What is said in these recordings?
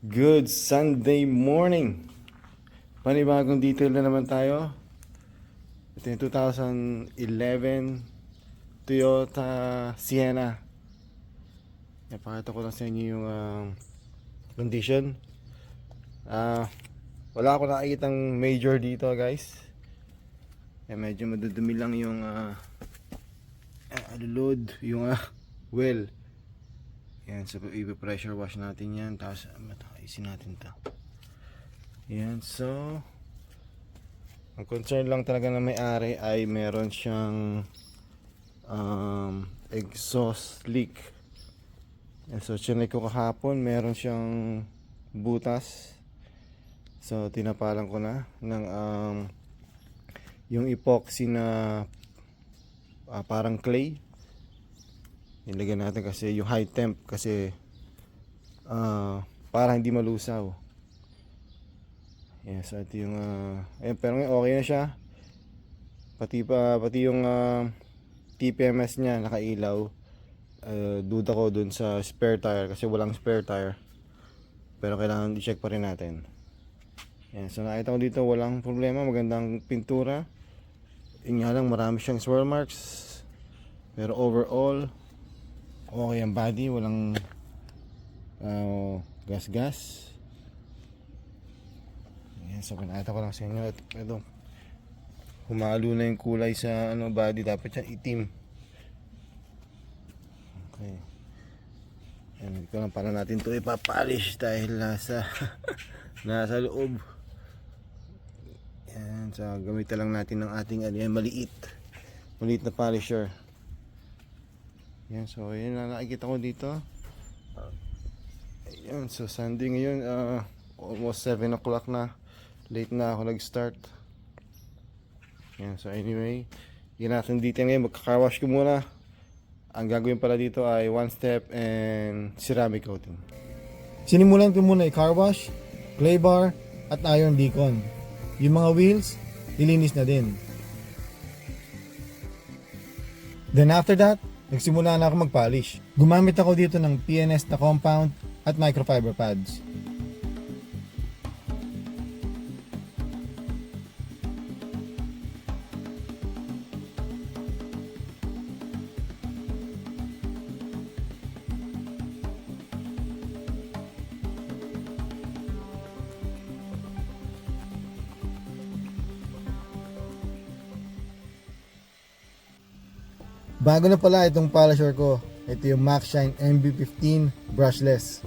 Good Sunday morning! Panibagong detail na naman tayo. Ito yung 2011 Toyota Sienna. Ipakita ko lang sa inyo yung condition. Wala ako nakikitang major dito, guys. Medyo madudumi lang yung load, yung well. Yan, so i-pressure wash natin yan. Tapos mataisin natin to. Yan, so ang concern lang talaga na may-ari ay meron siyang exhaust leak. Yan, so chinek ko kahapon, meron siyang butas. So tinapalan ko na ng yung epoxy na parang clay. Nilagyan natin kasi yung high temp kasi para hindi malusaw. Yes, so ito yung pero ngayon okay na siya. Pati yung TPMS niya nakailaw. Duda ko dun sa spare tire kasi walang spare tire. Pero kailangan i-check pa rin natin. Yan, so nakita ko dito walang problema, magandang pintura. Yun nga lang marami siyang swirl marks. Pero overall okay ang body, walang gas-gas. Yan, so pinakita ko lang sa inyo. Ito, humalo na yung kulay sa body, dapat siya itim. Okay. Yan, ito lang para natin ito ipapolish dahil nasa loob. Yan, so gamitan lang natin ng ating maliit na polisher. Yan, so yun na nakikita ko dito. Ayan, so Sunday ngayon, almost 7 o'clock na. Late na ako nag-start. Yan, so anyway, yun natin dito ngayon, magkakawash ko muna. Ang gagawin pala dito ay one step and ceramic coating. Sinimulan ko muna i-car wash, clay bar, at iron decon. Yung mga wheels, nilinis na din. Then after that, nagsimula na ako mag-polish. Gumamit ako dito ng PNS na compound at microfiber pads. Bago na pala itong polisher ko. Ito yung Max Shine MB15 brushless.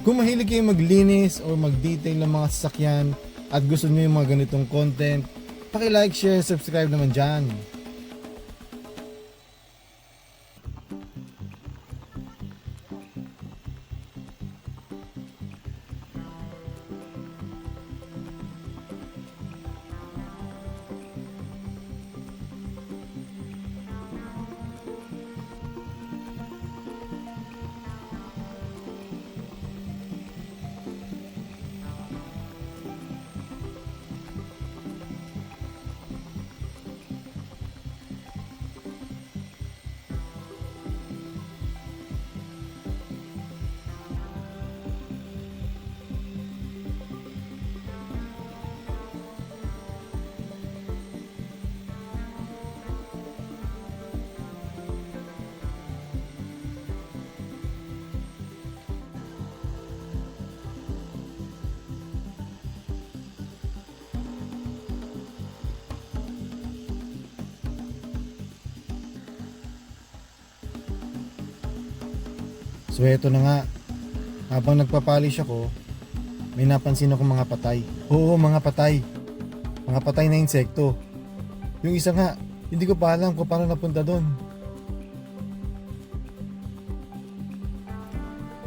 Kung mahilig kayo maglinis o mag-detail ng mga sasakyan at gusto niyo yung mga ganitong content, paki-like, share, subscribe naman dyan. So eto na nga, habang nagpapolish ako, may napansin ako mga patay. Oo, mga patay. Mga patay na insekto. Yung isa nga, hindi ko pa alam kung paano napunta doon.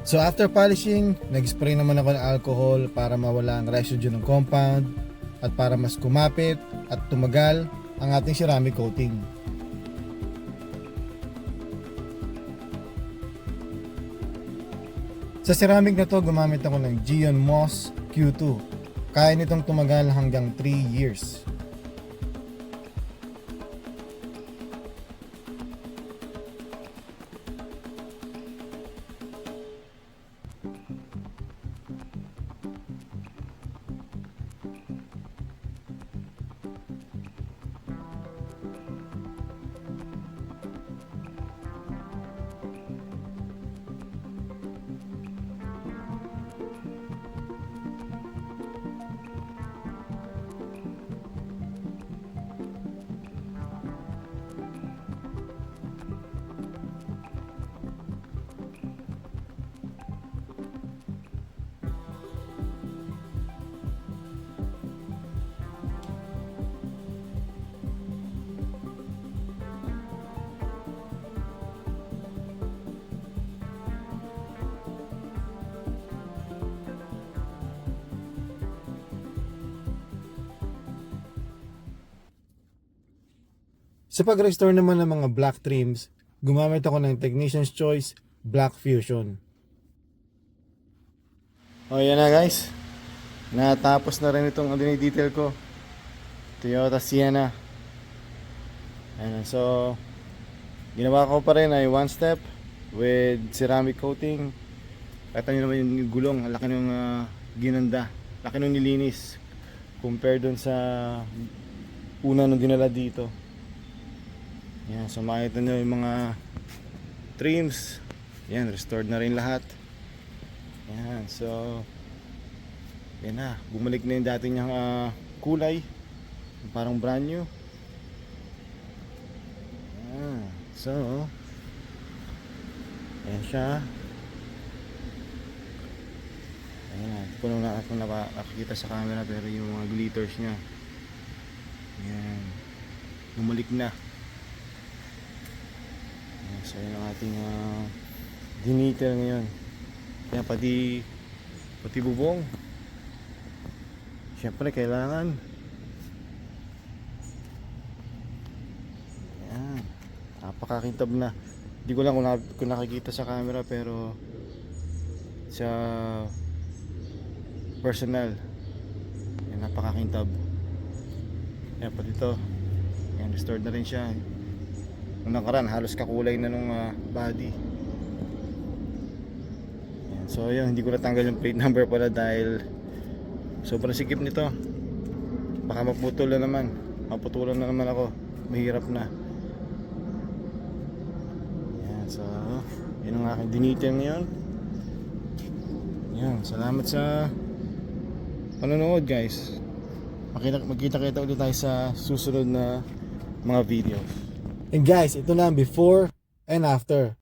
So after polishing, nag-spray naman ako ng alcohol para mawala ang residue ng compound at para mas kumapit at tumagal ang ating ceramic coating. Sa ceramic na to, gumamit ako ng Geon Moss Q2. Kaya nitong tumagal hanggang 3 years. Sa pag-restore naman ng mga black trims, gumamit ako ng Technician's Choice Black Fusion. O yan na guys, natapos na rin itong detail ko, Toyota Sienna. Ayan, so ginawa ko pa rin ay one step with ceramic coating. Kata nyo naman yung gulong, ang laki ng ginanda, laki ng nilinis compare dun sa una nung dinala dito. Yan, so makita nyo yung mga trims. Yan, restored na rin lahat. Yan, so yan na, bumalik na yung dati niyang kulay, parang brand new. Yan, so ayan siya. Ayan na, hindi ko na nakakita sa camera pero yung mga glitters niya, yan, bumalik na. Yan, so yun ang ating dinitter ngayon. Kaya pati bubong, syempre kailangan. Yan, napakakintab na. Hindi ko lang kung nakikita sa camera, pero sa personal, yan, napakakintab. Yan, pati ito, yan, restored na rin siya. Nung nakaraan, halos kakulay na nung body. So yun, hindi ko natanggal yung plate number pala dahil sobrang sikip nito. Baka maputulan na naman ako. Mahirap na. Yan, so yun ang aking dinitin ngayon. Yan, salamat sa panonood guys. Magkita-kita ulit tayo sa susunod na mga videos. And guys, ito na ang before and after.